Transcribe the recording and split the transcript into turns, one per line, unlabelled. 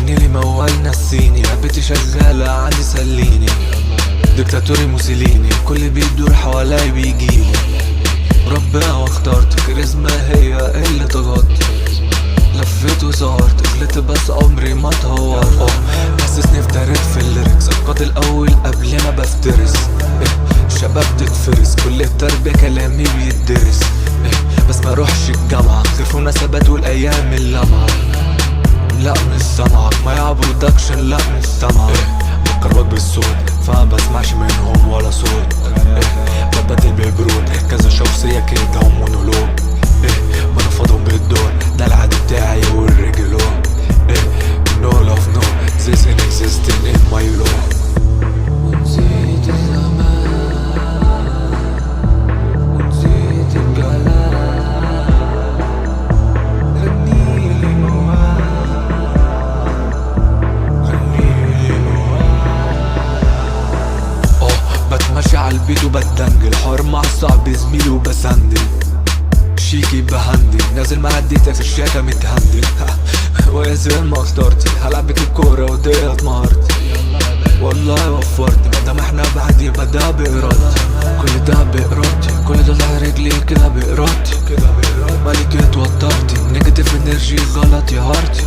عيني لي موال نسيني، بيتي شغالة عندي سليني، ديكتاتوري موسوليني، كل بيدور حوالي بيجيلي. ربنا واخترت كاريزما هي اللي طغت، لفيت وسهرت غلطت بس عمري ما اتهورت. حسسني افتريت في الليركس، القاتل الاول قبل ما بفترس. شباب تتفرس كل التربية كلامي بيتدرس. بس ما روحش الجامعة غير في مناسبات والايام اللمعة. لا مش سامعك ما برودكشن، لا مش سامعك. بكروك بالصوت فما بسمعش منهم ولا صوت. ببدل بالبرود كذا شخصية كده ومونولوج. بنفضهم بالدور ده العادي بتاعي والرجلون. No love no this inexisting in my law. ونسيت الزمان ونسيت الكلام، غنيلي موال غنيلي موال. بتمشي عالبيت وبتدنجل، حوار مع صاحبي زميلي وبسندل، شيكي بهندل نازل معدي في الشاكة متهندل. ويا زين ما اخترتي هلعب بيك الكورة وديت مهارتي، والله وفرت مادام احنا بعد يبقى ده بإرادتي. كل ده بإرادتي، كل ده على رجلي كده بإرادتي. مالك اتوترتي نيجاتيف انرجي غلط يا هارتي.